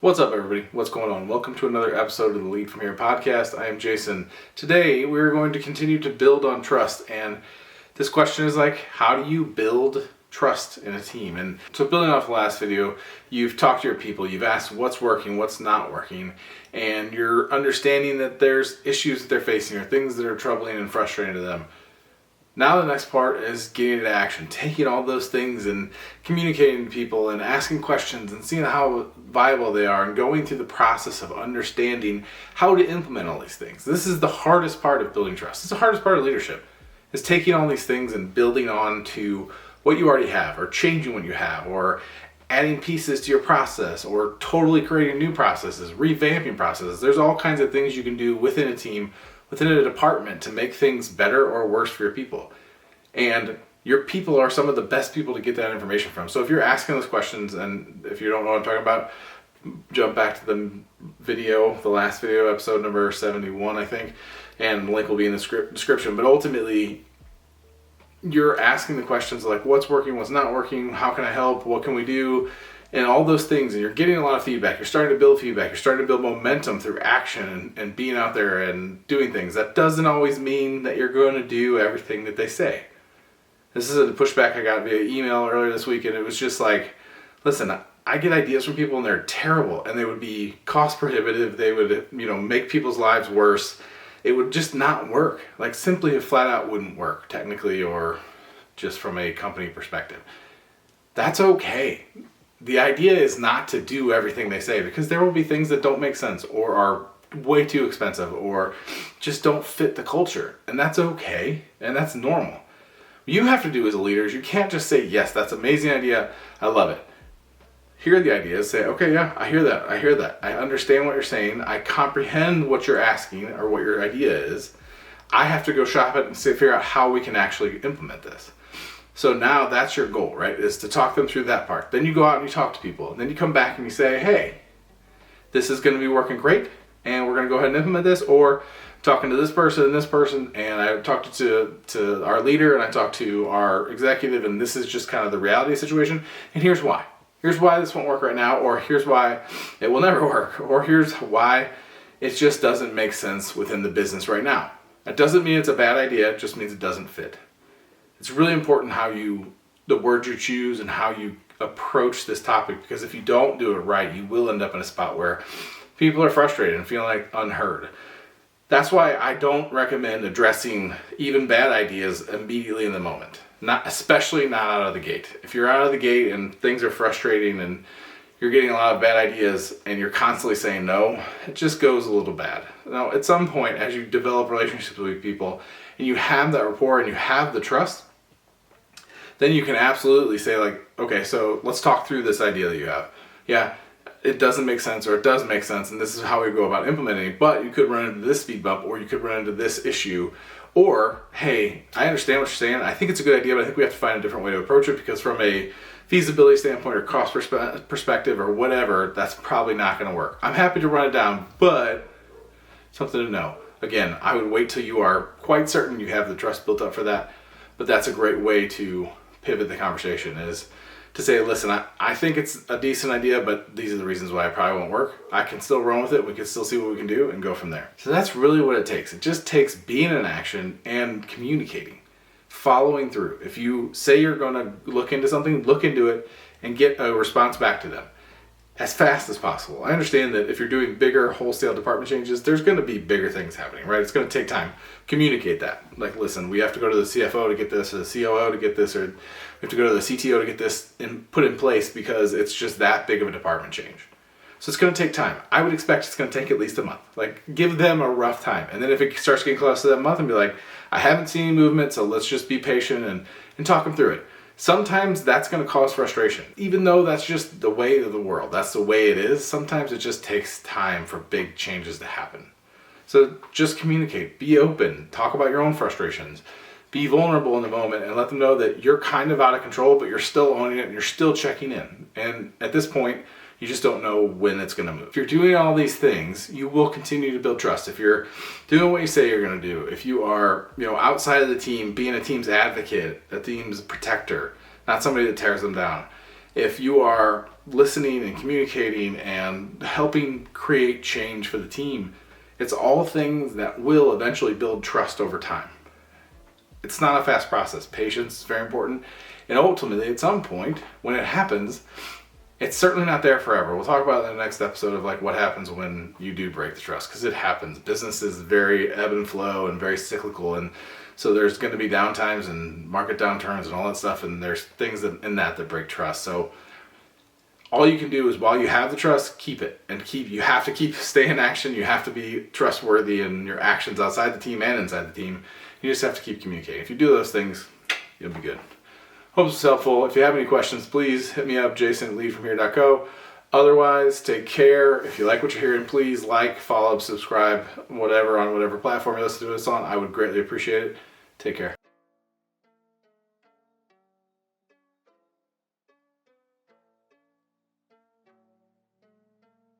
What's up, everybody? What's going on? Welcome to another episode of the Lead From Here podcast. I am Jason. Today, we're going to continue to build on trust. And this question is how do you build trust in a team? And so building off the last video, you've talked to your people, you've asked what's working, what's not working, and you're understanding that there's issues that they're facing or things that are troubling and frustrating to them. Now the next part is getting into action, taking all those things and communicating to people and asking questions and seeing how viable they are and going through the process of understanding how to implement all these things. This is the hardest part of building trust. It's the hardest part of leadership, is taking all these things and building on to what you already have or changing what you have or adding pieces to your process or totally creating new processes, revamping processes. There's all kinds of things you can do within a team, within a department to make things better or worse for your people. And your people are some of the best people to get that information from. So if you're asking those questions, and if you don't know what I'm talking about, jump back to the video, the last video, episode number 71, I think, and the link will be in the description. But ultimately, you're asking the questions like what's working, what's not working, how can I help, what can we do, and all those things, and you're getting a lot of feedback. You're starting to build feedback. You're starting to build momentum through action and being out there and doing things. That doesn't always mean that you're going to do everything that they say. This is a pushback I got via email earlier this week, and it was just like, listen, I get ideas from people and they're terrible, and they would be cost prohibitive. They would, make people's lives worse. It would just not work. Simply flat out wouldn't work technically or just from a company perspective. That's okay. The idea is not to do everything they say, because there will be things that don't make sense or are way too expensive or just don't fit the culture. And that's okay. And that's normal. What you have to do as a leader is you can't just say, yes, that's an amazing idea. I love it. Hear the ideas, say, okay, yeah, I hear that. I understand what you're saying. I comprehend what you're asking or what your idea is. I have to go shop it and figure out how we can actually implement this. So now that's your goal, right? Is to talk them through that part. Then you go out and you talk to people. And then you come back and you say, hey, this is going to be working great, and we're going to go ahead and implement this. Or talking to this person, and I talked to our leader, and I talked to our executive, and this is just kind of the reality of the situation. And here's why. Here's why this won't work right now, or here's why it will never work, or here's why it just doesn't make sense within the business right now. That doesn't mean it's a bad idea. It just means it doesn't fit. It's really important the words you choose and how you approach this topic, because if you don't do it right, you will end up in a spot where people are frustrated and feeling unheard. That's why I don't recommend addressing even bad ideas immediately in the moment. Especially not out of the gate. If you're out of the gate and things are frustrating and you're getting a lot of bad ideas and you're constantly saying no, it just goes a little bad. Now, at some point, as you develop relationships with people and you have that rapport and you have the trust, then you can absolutely say okay, so let's talk through this idea that you have. Yeah, it doesn't make sense, or it does make sense, and this is how we go about implementing it, but you could run into this speed bump, or you could run into this issue, or, hey, I understand what you're saying, I think it's a good idea, but I think we have to find a different way to approach it, because from a feasibility standpoint or cost perspective or whatever, that's probably not going to work. I'm happy to run it down, but something to know. Again, I would wait till you are quite certain you have the trust built up for that, but that's a great way to pivot the conversation, is to say, listen, I think it's a decent idea, but these are the reasons why it probably won't work. I can still run with it. We can still see what we can do and go from there. So that's really what it takes. It just takes being in action and communicating, following through. If you say you're going to look into something, look into it and get a response back to them as fast as possible. I understand that if you're doing bigger wholesale department changes, there's going to be bigger things happening, right? It's going to take time. Communicate that. Listen, we have to go to the CFO to get this, or the COO to get this, or we have to go to the CTO to get this put in place, because it's just that big of a department change. So it's going to take time. I would expect it's going to take at least a month. Give them a rough time. And then if it starts getting close to that month, and be like, I haven't seen any movement, so let's just be patient and talk them through it. Sometimes that's going to cause frustration, even though that's just the way of the world. That's the way it is. Sometimes it just takes time for big changes to happen. So just communicate, be open, talk about your own frustrations, be vulnerable in the moment, and let them know that you're kind of out of control, but you're still owning it and you're still checking in. And at this point, you just don't know when it's going to move. If you're doing all these things, you will continue to build trust. If you're doing what you say you're going to do, if you are, outside of the team, being a team's advocate, a team's protector, not somebody that tears them down. If you are listening and communicating and helping create change for the team. It's all things that will eventually build trust over time. It's not a fast process. Patience is very important. And ultimately, at some point, when it happens, it's certainly not there forever. We'll talk about it in the next episode of like what happens when you do break the trust, because it happens. Business is very ebb and flow and very cyclical, and so there's going to be downtimes and market downturns and all that stuff, and there's things in that break trust. So all you can do is, while you have the trust, keep it, and you have to stay in action. You have to be trustworthy in your actions outside the team and inside the team. You just have to keep communicating. If you do those things, you'll be good. Hope this was helpful. If you have any questions, please hit me up, jason@leadfromhere.co. Otherwise, take care. If you like what you're hearing, please like, follow, subscribe, whatever, on whatever platform you listen to this on. I would greatly appreciate it. Take care.